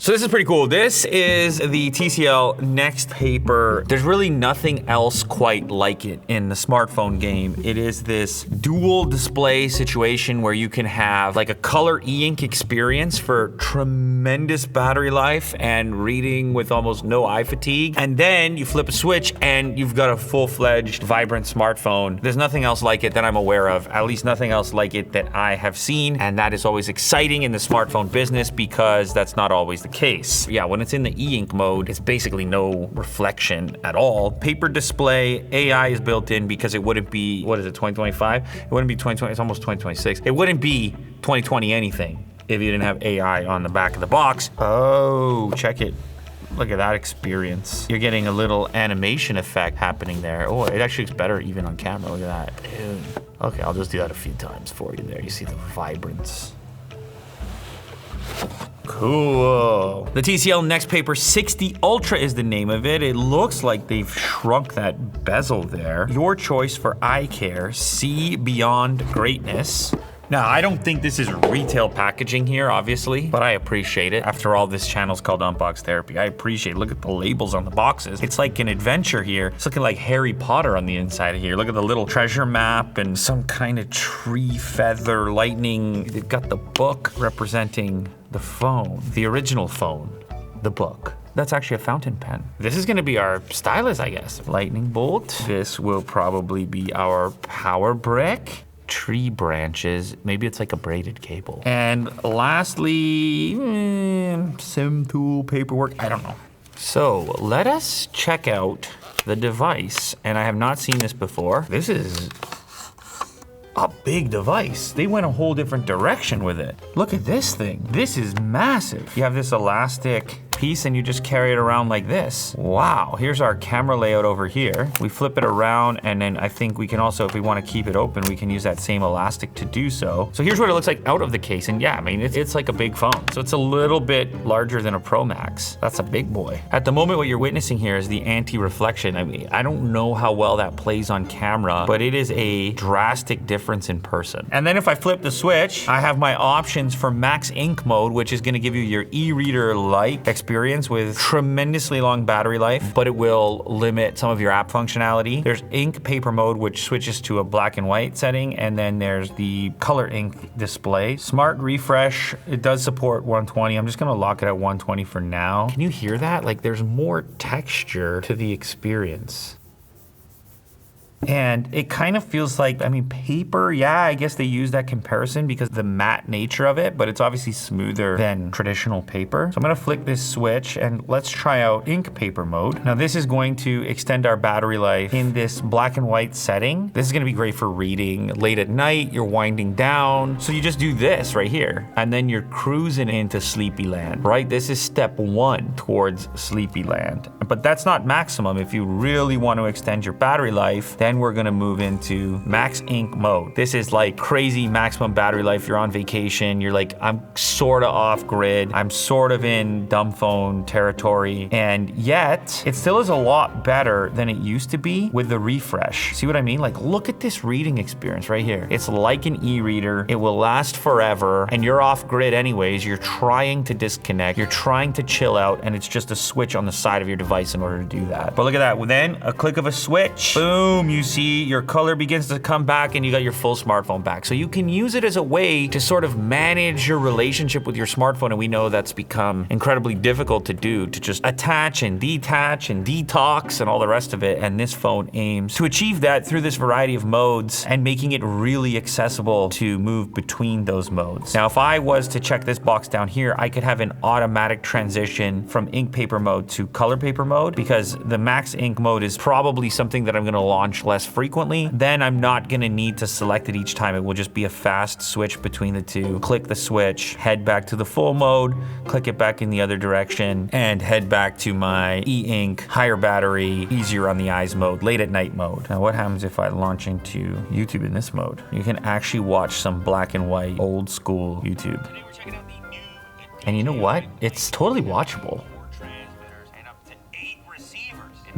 So this is pretty cool. This is the TCL NXTPAPER. There's really nothing else quite like it in the smartphone game. It is this dual display situation where you can have like a color e-ink experience for tremendous battery life and reading with almost no eye fatigue. And then you flip a switch and you've got a full-fledged, vibrant smartphone. There's nothing else like it that I'm aware of, at least nothing else like it that I have seen. And that is always exciting in the smartphone business because that's not always the case. Yeah, when it's in the e-ink mode, it's basically no reflection at all. Paper display, AI is built in because it wouldn't be, what is it, 2025? It wouldn't be 2020, it's almost 2026. It wouldn't be 2020 anything if you didn't have AI on the back of the box. Oh, check it. Look at that experience. You're getting a little animation effect happening there. Oh, it actually looks better even on camera. Look at that. Dude. Okay, I'll just do that a few times for you there. You see the vibrance. Cool. The TCL NXTPAPER 60 Ultra is the name of it. It looks like they've shrunk that bezel there. Your choice for eye care. See beyond greatness. Now, I don't think this is retail packaging here, obviously, but I appreciate it. After all, this channel's called Unbox Therapy. I appreciate it. Look at the labels on the boxes. It's like an adventure here. It's looking like Harry Potter on the inside of here. Look at the little treasure map and some kind of tree feather lightning. They've got the book representing the phone, the original phone, the book. That's actually a fountain pen. This is gonna be our stylus, I guess. Lightning bolt. This will probably be our power brick. Tree branches, maybe it's like a braided cable. And lastly, sim tool paperwork, I don't know. So let us check out the device. And I have not seen this before. This is a big device. They went a whole different direction with it. Look at this thing. This is massive. You have this elastic piece and you just carry it around like this. Wow, here's our camera layout over here. We flip it around and then I think we can also, if we want to keep it open, we can use that same elastic to do so. So here's what it looks like out of the case. And yeah, I mean, it's like a big phone. So it's a little bit larger than a Pro Max. That's a big boy. At the moment, what you're witnessing here is the anti-reflection. I mean, I don't know how well that plays on camera, but it is a drastic difference in person. And then if I flip the switch, I have my options for max ink mode, which is gonna give you your e-reader-like experience with tremendously long battery life, but it will limit some of your app functionality. There's ink paper mode, which switches to a black and white setting, and then there's the color ink display. Smart refresh, it does support 120. I'm just gonna lock it at 120 for now. Can you hear that? Like there's more texture to the experience. And it kind of feels like, I mean, paper, yeah, I guess they use that comparison because of the matte nature of it, but it's obviously smoother than traditional paper. So I'm gonna flick this switch and let's try out ink paper mode. Now this is going to extend our battery life in this black and white setting. This is gonna be great for reading late at night, you're winding down. So you just do this right here, and then you're cruising into sleepy land, right? This is step one towards sleepy land. But that's not maximum. If you really want to extend your battery life, then we're gonna move into max ink mode. This is like crazy maximum battery life. You're on vacation, you're like, I'm sort of off grid, I'm sort of in dumb phone territory, and yet it still is a lot better than it used to be with the refresh. See what I mean? Like, look at this reading experience right here. It's like an e-reader, it will last forever, and you're off grid anyways, you're trying to disconnect, you're trying to chill out, and it's just a switch on the side of your device in order to do that. But look at that, then a click of a switch, boom, you see your color begins to come back and you got your full smartphone back. So you can use it as a way to sort of manage your relationship with your smartphone, and we know that's become incredibly difficult to do, to just attach and detach and detox and all the rest of it, and this phone aims to achieve that through this variety of modes and making it really accessible to move between those modes. Now, if I was to check this box down here, I could have an automatic transition from ink paper mode to color paper mode, because the max ink mode is probably something that I'm gonna launch less frequently. Then I'm not gonna need to select it each time. It will just be a fast switch between the two. Click the switch, head back to the full mode, click it back in the other direction, and head back to my e-ink, higher battery, easier on the eyes mode, late at night mode. Now what happens if I launch into YouTube in this mode? You can actually watch some black and white, old school YouTube. And you know what? It's totally watchable.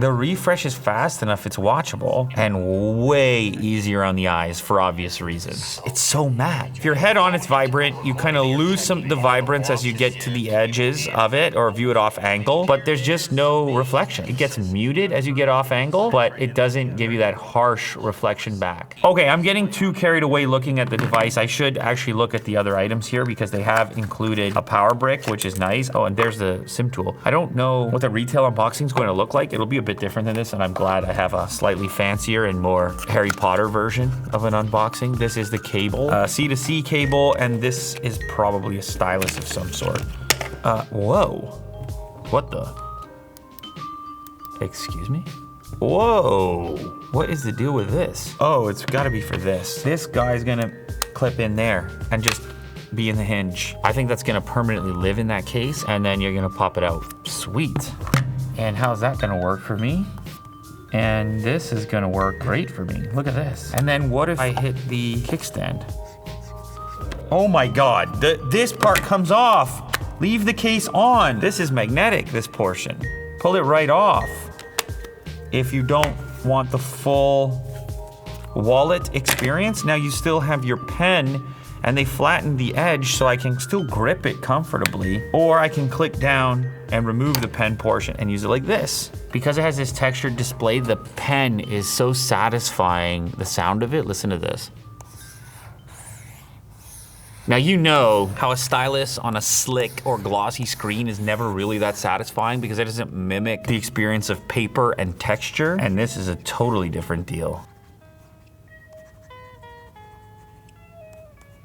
The refresh is fast enough, it's watchable, and way easier on the eyes for obvious reasons. It's so matte. If you're head on, it's vibrant. You kind of lose the vibrance as you get to the edges of it or view it off angle, but there's just no reflection. It gets muted as you get off angle, but it doesn't give you that harsh reflection back. Okay, I'm getting too carried away looking at the device. I should actually look at the other items here because they have included a power brick, which is nice. Oh, and there's the SIM tool. I don't know what the retail unboxing is going to look like. It'll be a bit different than this, and I'm glad I have a slightly fancier and more Harry Potter version of an unboxing. This is the cable, C2C cable, and this is probably a stylus of some sort. Whoa. What the? Excuse me? Whoa. What is the deal with this? Oh, it's gotta be for this. This guy's gonna clip in there and just be in the hinge. I think that's gonna permanently live in that case, and then you're gonna pop it out. Sweet. And how's that gonna work for me? And this is gonna work great for me. Look at this. And then what if I hit the kickstand? Oh my God, this part comes off. Leave the case on. This is magnetic, this portion. Pull it right off. If you don't want the full wallet experience, now you still have your pen and they flatten the edge so I can still grip it comfortably, or I can click down and remove the pen portion and use it like this. Because it has this textured display, the pen is so satisfying, the sound of it. Listen to this. Now you know how a stylus on a slick or glossy screen is never really that satisfying because it doesn't mimic the experience of paper and texture, and this is a totally different deal.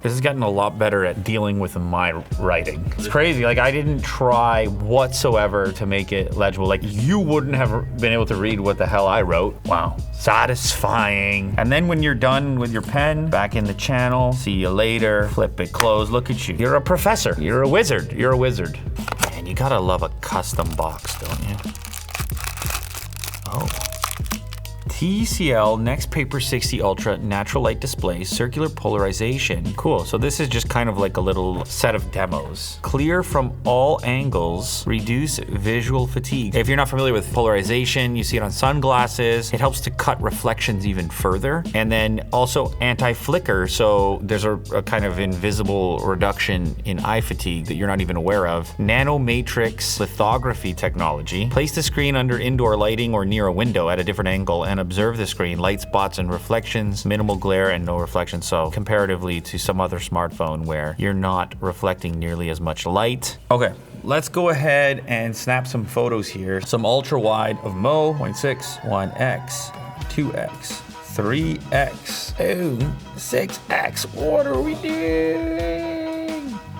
This has gotten a lot better at dealing with my writing. It's crazy, like I didn't try whatsoever to make it legible. Like you wouldn't have been able to read what the hell I wrote. Wow, satisfying. And then when you're done with your pen, back in the channel, see you later, flip it closed, look at you. You're a professor, you're a wizard, you're a wizard. Man, you gotta love a custom box, don't you? Oh. TCL NXTPAPER 60 Ultra natural light display, circular polarization. Cool, so this is just kind of like a little set of demos. Clear from all angles, reduce visual fatigue. If you're not familiar with polarization, you see it on sunglasses. It helps to cut reflections even further. And then also anti-flicker, so there's a kind of invisible reduction in eye fatigue that you're not even aware of. Nano matrix lithography technology. Place the screen under indoor lighting or near a window at a different angle and observe the screen, light spots and reflections, minimal glare and no reflection. So comparatively to some other smartphone where you're not reflecting nearly as much light. Okay, let's go ahead and snap some photos here. Some ultra wide of Mo, 0.6, 1x, 2x, 3x, oh, 6x. What are we doing?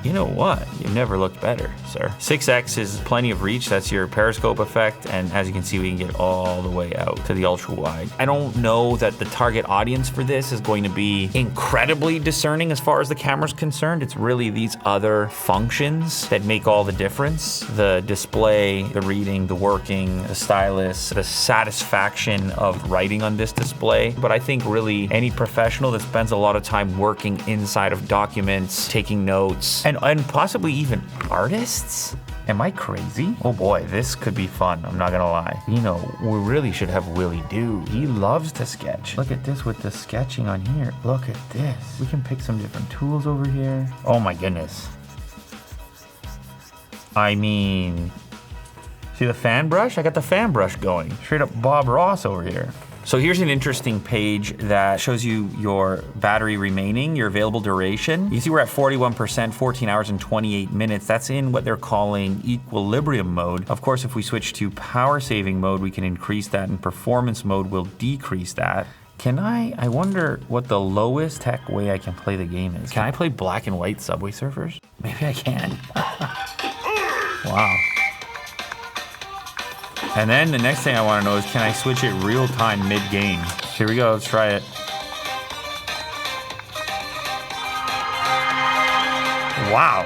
You know what? You've never looked better, sir. 6x is plenty of reach. That's your periscope effect. And as you can see, we can get all the way out to the ultra wide. I don't know that the target audience for this is going to be incredibly discerning as far as the camera's concerned. It's really these other functions that make all the difference. The display, the reading, the working, the stylus, the satisfaction of writing on this display. But I think really any professional that spends a lot of time working inside of documents, taking notes, and possibly even artists? Am I crazy? Oh boy, this could be fun, I'm not gonna lie. You know, we really should have Willie do. He loves to sketch. Look at this with the sketching on here. Look at this. We can pick some different tools over here. Oh my goodness. I mean, see the fan brush? I got the fan brush going. Straight up Bob Ross over here. So here's an interesting page that shows you your battery remaining, your available duration. You see we're at 41%, 14 hours and 28 minutes. That's in what they're calling equilibrium mode. Of course, if we switch to power saving mode, we can increase that, and performance mode will decrease that. Can I wonder what the lowest tech way I can play the game is. Can I play black and white Subway Surfers? Maybe I can. Wow. And then the next thing I want to know is, can I switch it real time mid-game? Here we go, let's try it. Wow,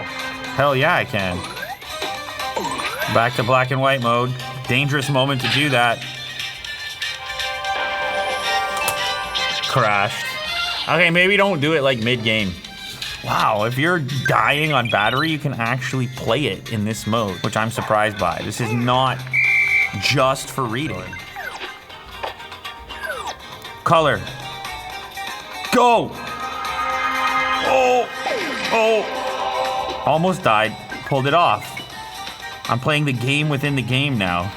hell yeah I can. Back to black and white mode. Dangerous moment to do that. Crashed. Okay, maybe don't do it like mid-game. Wow, if you're dying on battery, you can actually play it in this mode, which I'm surprised by. This is not just for reading. Color. Go! Oh! Oh! Almost died. Pulled it off. I'm playing the game within the game now.